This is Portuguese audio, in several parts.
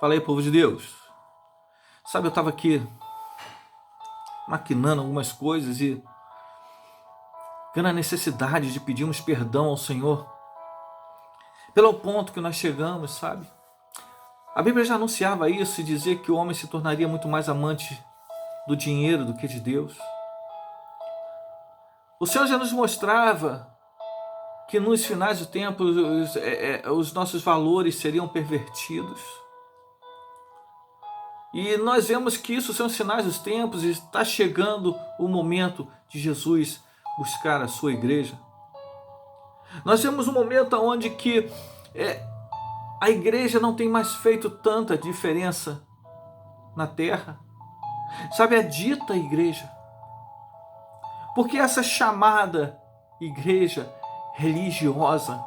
Fala aí, povo de Deus. Sabe, eu estava aqui maquinando algumas coisas e vendo a necessidade de pedirmos perdão ao Senhor pelo ponto que nós chegamos, sabe? A Bíblia já anunciava isso e dizia que o homem se tornaria muito mais amante do dinheiro do que de Deus. O Senhor já nos mostrava que nos finais do tempo os nossos valores seriam pervertidos. E nós vemos que isso são sinais dos tempos e está chegando o momento de Jesus buscar a sua igreja. Nós vemos um momento onde que a igreja não tem mais feito tanta diferença na terra. Sabe, a dita igreja. Porque essa chamada igreja religiosa,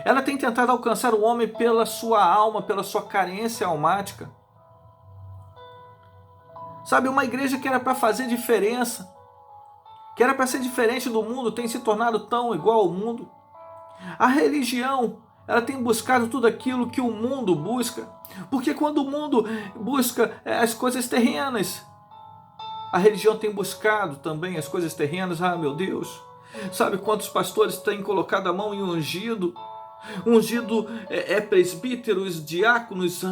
ela tem tentado alcançar o homem pela sua alma, pela sua carência almática. Sabe, uma igreja que era para fazer diferença, que era para ser diferente do mundo, tem se tornado tão igual ao mundo. A religião, ela tem buscado tudo aquilo que o mundo busca, porque quando o mundo busca as coisas terrenas, a religião tem buscado também as coisas terrenas. Ah, meu Deus, sabe quantos pastores têm colocado a mão em ungido? Ungido presbíteros, diáconos,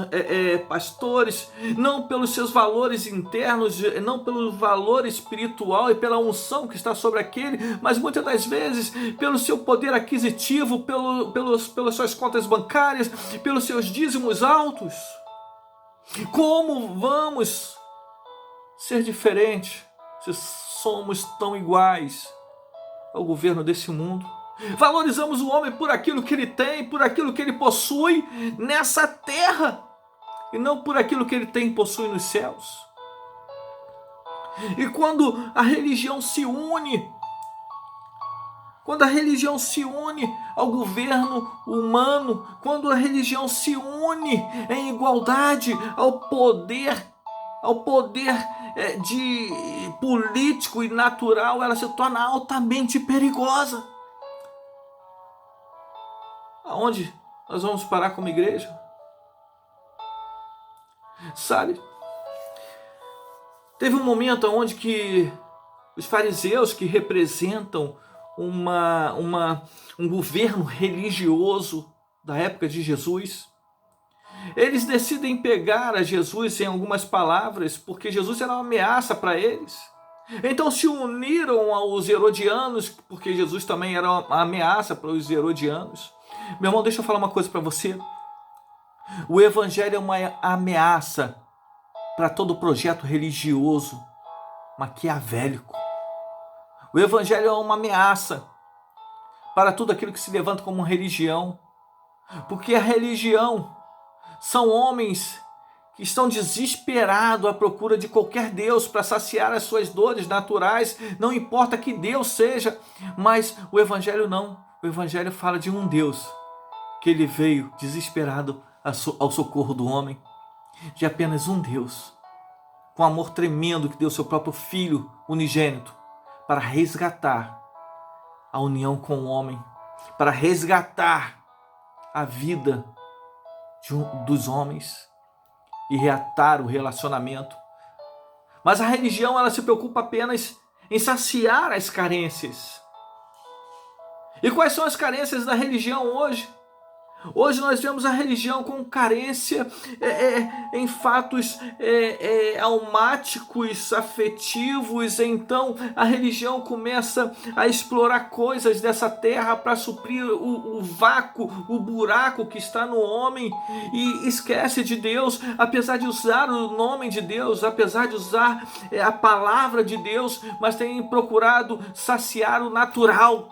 pastores, não pelos seus valores internos, não pelo valor espiritual e pela unção que está sobre aquele, mas muitas das vezes pelo seu poder aquisitivo, pelas suas contas bancárias, pelos seus dízimos altos. Como vamos ser diferentes se somos tão iguais ao governo desse mundo? Valorizamos o homem por aquilo que ele tem, por aquilo que ele possui nessa terra, e não por aquilo que ele tem e possui nos céus. E quando a religião se une, ao governo humano, quando a religião se une em igualdade ao poder de político e natural, ela se torna altamente perigosa. Aonde nós vamos parar como igreja? Sabe? Teve um momento onde que os fariseus, que representam um governo religioso da época de Jesus, eles decidem pegar a Jesus em algumas palavras, porque Jesus era uma ameaça para eles. Então se uniram aos herodianos, porque Jesus também era uma ameaça para os herodianos. Meu irmão, deixa eu falar uma coisa para você. O evangelho é uma ameaça para todo projeto religioso maquiavélico. O evangelho é uma ameaça para tudo aquilo que se levanta como religião. Porque a religião são homens que estão desesperados à procura de qualquer Deus para saciar as suas dores naturais, não importa que Deus seja, mas o evangelho não. O evangelho fala de um Deus que ele veio desesperado ao socorro do homem, de apenas um Deus, com amor tremendo que deu seu próprio Filho unigênito para resgatar a união com o homem, para resgatar a vida dos homens e reatar o relacionamento. Mas a religião, ela se preocupa apenas em saciar as carências. E quais são as carências da religião hoje? Hoje nós vemos a religião com carência em fatos almáticos, afetivos. Então a religião começa a explorar coisas dessa terra para suprir o vácuo, o buraco que está no homem, e esquece de Deus, apesar de usar o nome de Deus, apesar de usar a palavra de Deus, mas tem procurado saciar o natural,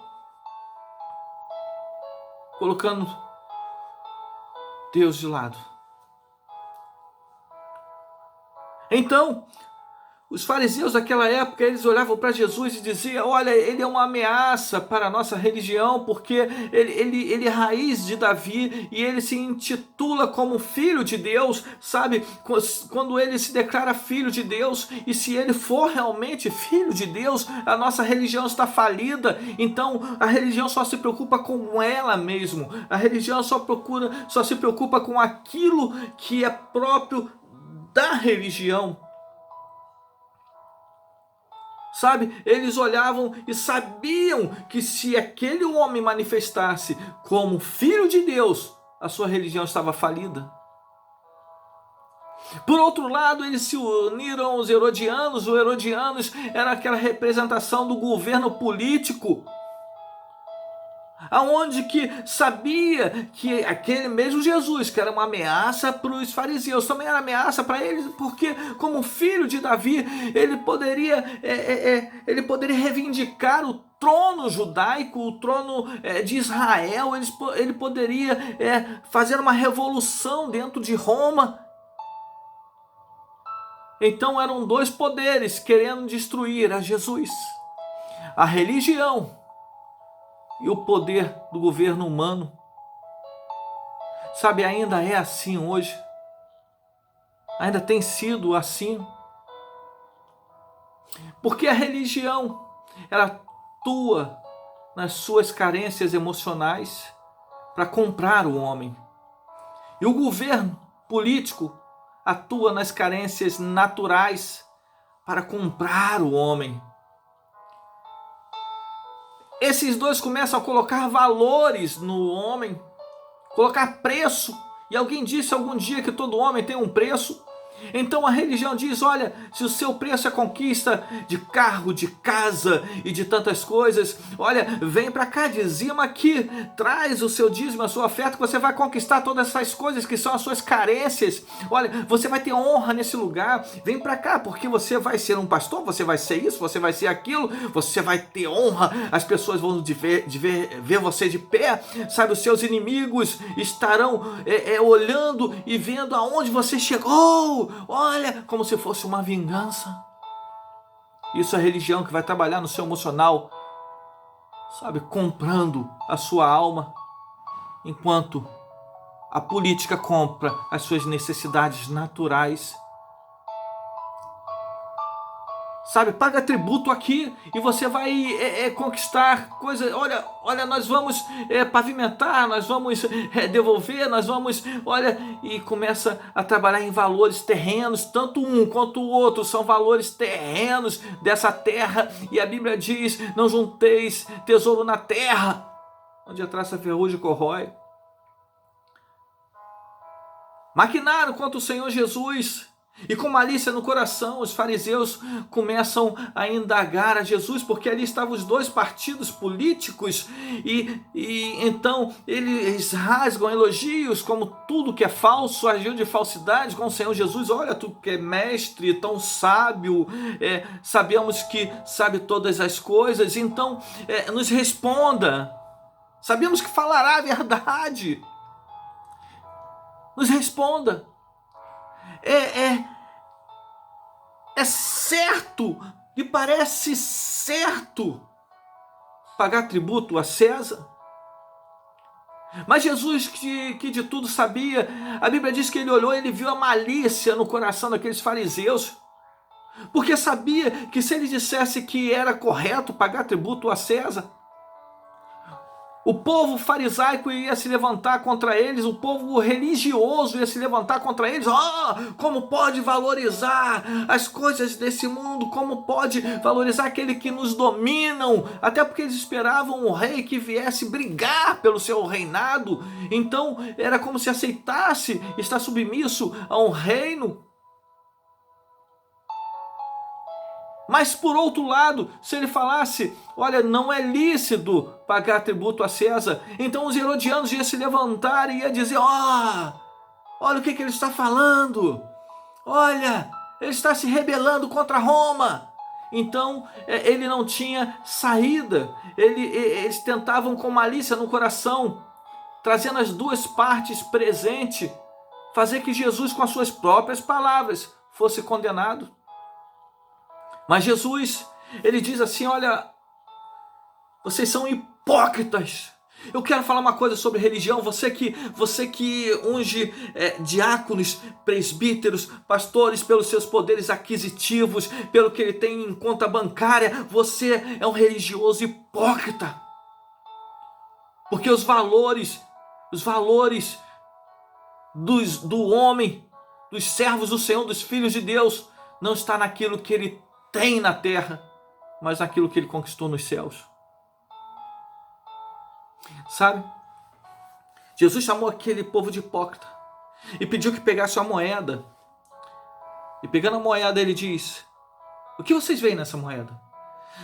colocando Deus de lado. Então, Os fariseus daquela época, eles olhavam para Jesus e diziam: olha, ele é uma ameaça para a nossa religião, porque ele é raiz de Davi e ele se intitula como filho de Deus, sabe? Quando ele se declara filho de Deus, e se ele for realmente filho de Deus, a nossa religião está falida. Então a religião só se preocupa com ela mesmo, a religião só se preocupa com aquilo que é próprio da religião. Sabe, eles olhavam e sabiam que se aquele homem manifestasse como filho de Deus, a sua religião estava falida. Por outro lado, eles se uniram aos herodianos. Os herodianos eram aquela representação do governo político, aonde que sabia que aquele mesmo Jesus, que era uma ameaça para os fariseus, também era ameaça para eles, porque como filho de Davi, ele poderia reivindicar o trono judaico, o trono de Israel, ele poderia fazer uma revolução dentro de Roma. Então eram dois poderes querendo destruir a Jesus: a religião e o poder do governo humano. Sabe, ainda é assim hoje. Ainda tem sido assim. Porque a religião, ela atua nas suas carências emocionais para comprar o homem. E o governo político atua nas carências naturais para comprar o homem. Esses dois começam a colocar valores no homem, colocar preço. E alguém disse algum dia que todo homem tem um preço. Então a religião diz: olha, se o seu preço é conquista de carro, de casa e de tantas coisas, olha, vem para cá, dizima aqui, traz o seu dízimo, a sua oferta, que você vai conquistar todas essas coisas que são as suas carências. Olha, você vai ter honra nesse lugar, vem para cá, porque você vai ser um pastor, você vai ser isso, você vai ser aquilo, você vai ter honra, as pessoas vão ver você de pé, sabe, os seus inimigos estarão olhando e vendo aonde você chegou. Olha, como se fosse uma vingança. Isso é a religião que vai trabalhar no seu emocional, sabe, comprando a sua alma, enquanto a política compra as suas necessidades naturais. Sabe, paga tributo aqui e você vai conquistar coisas. Olha, nós vamos pavimentar, nós vamos devolver, nós vamos, olha, e começa a trabalhar em valores terrenos, tanto um quanto o outro são valores terrenos dessa terra. E a Bíblia diz: não junteis tesouro na terra, onde a traça ferrugem corrói. Maquinaram contra o Senhor Jesus. E com malícia no coração, os fariseus começam a indagar a Jesus, porque ali estavam os dois partidos políticos, e então eles rasgam elogios, como tudo que é falso, agiu de falsidade com o Senhor Jesus. Olha, tu que é mestre, tão sábio, sabemos que sabe todas as coisas, então nos responda, sabemos que falará a verdade, nos responda. É certo e parece certo pagar tributo a César. Mas Jesus, que de tudo sabia, a Bíblia diz que ele olhou e ele viu a malícia no coração daqueles fariseus, porque sabia que se ele dissesse que era correto pagar tributo a César, o povo farisaico ia se levantar contra eles, o povo religioso ia se levantar contra eles. Como pode valorizar as coisas desse mundo? Como pode valorizar aquele que nos dominam? Até porque eles esperavam um rei que viesse brigar pelo seu reinado. Então era como se aceitasse estar submisso a um reino. Mas por outro lado, se ele falasse: olha, não é lícito pagar tributo a César, então os herodianos iam se levantar e iam dizer: olha o que ele está falando, olha, ele está se rebelando contra Roma. Então ele não tinha saída, eles tentavam com malícia no coração, trazendo as duas partes presentes, fazer que Jesus, com as suas próprias palavras, fosse condenado. Mas Jesus, ele diz assim, olha, vocês são hipócritas. Eu quero falar uma coisa sobre religião. Você que unge diáconos, presbíteros, pastores pelos seus poderes aquisitivos, pelo que ele tem em conta bancária, você é um religioso hipócrita. Porque os valores do homem, dos servos do Senhor, dos filhos de Deus, não está naquilo que ele tem na terra, mas naquilo que ele conquistou nos céus. Sabe? Jesus chamou aquele povo de hipócrita e pediu que pegasse uma moeda. E pegando a moeda, ele diz: o que vocês veem nessa moeda?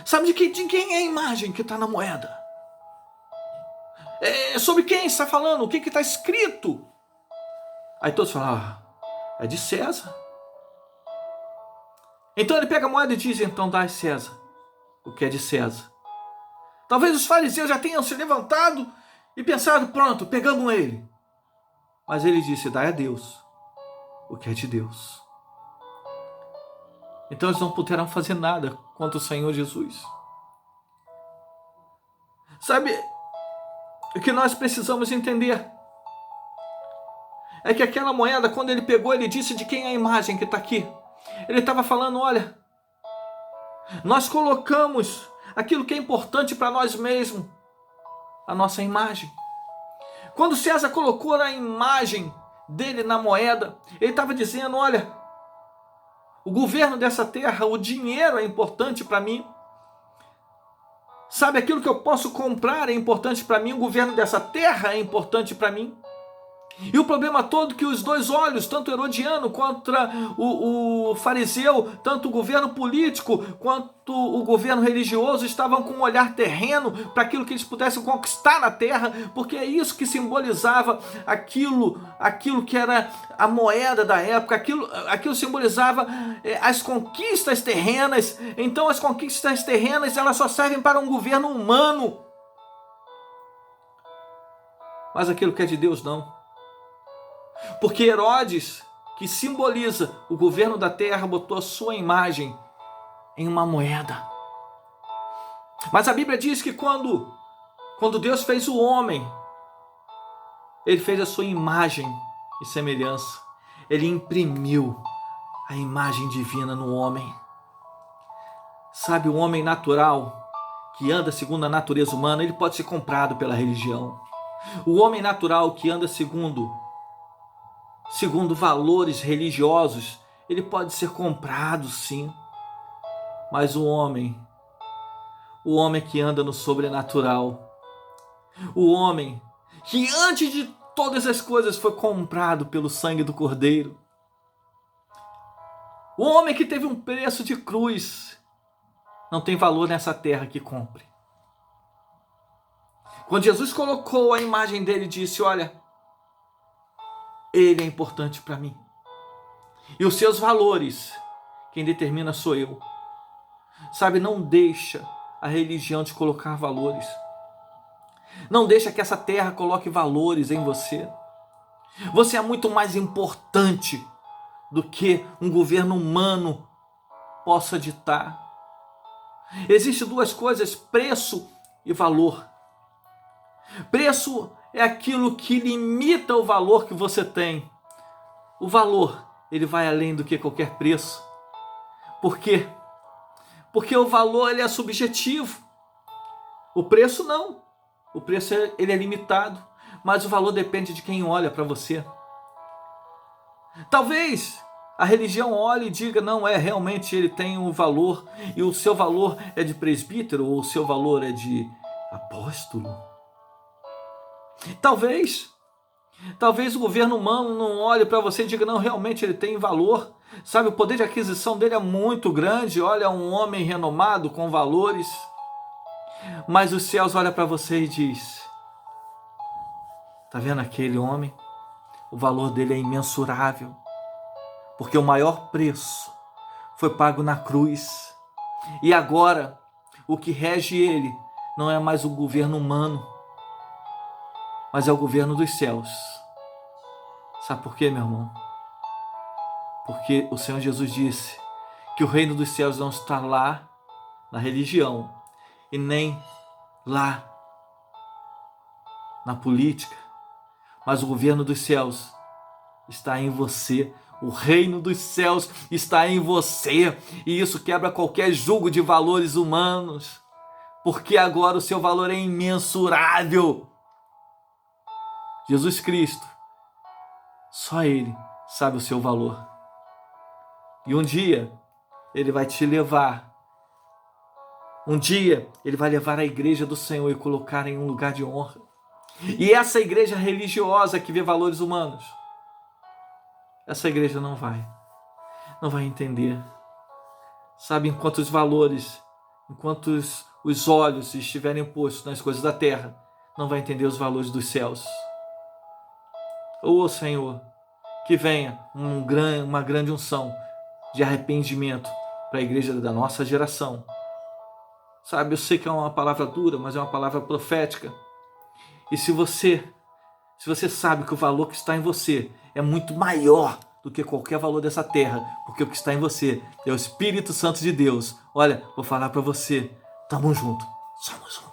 Sabe de quem é a imagem que está na moeda? Sobre quem está falando? O que está escrito? Aí todos falam: é de César. Então ele pega a moeda e diz: então dá a César o que é de César. Talvez os fariseus já tenham se levantado e pensado: pronto, pegamos ele. Mas ele disse: dá a Deus o que é de Deus. Então eles não puderam fazer nada contra o Senhor Jesus. Sabe, o que nós precisamos entender é que aquela moeda, quando ele pegou, ele disse de quem é a imagem que está aqui. Ele estava falando: olha, nós colocamos aquilo que é importante para nós mesmos, a nossa imagem. Quando César colocou a imagem dele na moeda, ele estava dizendo: olha, o governo dessa terra, o dinheiro é importante para mim. Sabe, aquilo que eu posso comprar é importante para mim, o governo dessa terra é importante para mim. E o problema todo é que os dois olhos, tanto o herodiano contra o fariseu, tanto o governo político quanto o governo religioso, estavam com um olhar terreno para aquilo que eles pudessem conquistar na terra, porque é isso que simbolizava aquilo que era a moeda da época, aquilo simbolizava as conquistas terrenas. Então as conquistas terrenas, elas só servem para um governo humano. Mas aquilo que é de Deus, não. Porque Herodes, que simboliza o governo da terra, botou a sua imagem em uma moeda. Mas a Bíblia diz que quando Deus fez o homem, ele fez a sua imagem e semelhança. Ele imprimiu a imagem divina no homem. Sabe, o homem natural, que anda segundo a natureza humana, ele pode ser comprado pela religião. O homem natural que anda segundo valores religiosos, ele pode ser comprado, sim. Mas o homem que anda no sobrenatural, o homem que antes de todas as coisas foi comprado pelo sangue do Cordeiro, o homem que teve um preço de cruz, não tem valor nessa terra que compre. Quando Jesus colocou a imagem dele e disse: olha, ele é importante para mim. E os seus valores, quem determina sou eu. Sabe, não deixa a religião te colocar valores. Não deixa que essa terra coloque valores em você. Você é muito mais importante do que um governo humano possa ditar. Existem duas coisas: preço e valor. Preço é aquilo que limita o valor que você tem. O valor, ele vai além do que qualquer preço. Por quê? Porque o valor, ele é subjetivo. O preço não. O preço, ele é limitado. Mas o valor depende de quem olha para você. Talvez a religião olhe e diga: não, realmente ele tem um valor, e o seu valor é de presbítero, ou o seu valor é de apóstolo. Talvez o governo humano não olhe para você e diga: não, realmente ele tem valor. Sabe, o poder de aquisição dele é muito grande. Olha, um homem renomado com valores. Mas os céus olham para você e diz: tá vendo aquele homem? O valor dele é imensurável. Porque o maior preço foi pago na cruz. E agora, o que rege ele não é mais o governo humano, mas é o governo dos céus. Sabe por quê, meu irmão? Porque o Senhor Jesus disse que o reino dos céus não está lá na religião e nem lá na política, mas o governo dos céus está em você. O reino dos céus está em você, e isso quebra qualquer julgo de valores humanos, porque agora o seu valor é imensurável. Jesus Cristo, só Ele sabe o seu valor. E um dia Ele vai te levar. Um dia Ele vai levar a igreja do Senhor e colocar em um lugar de honra. E essa igreja religiosa que vê valores humanos, essa igreja não vai entender. Sabe, enquanto os valores, enquanto os olhos estiverem postos nas coisas da terra, não vai entender os valores dos céus. Ô Senhor, que venha uma grande unção de arrependimento para a igreja da nossa geração. Sabe, eu sei que é uma palavra dura, mas é uma palavra profética. E se você sabe que o valor que está em você é muito maior do que qualquer valor dessa terra, porque o que está em você é o Espírito Santo de Deus. Olha, vou falar para você, tamo junto, somos um.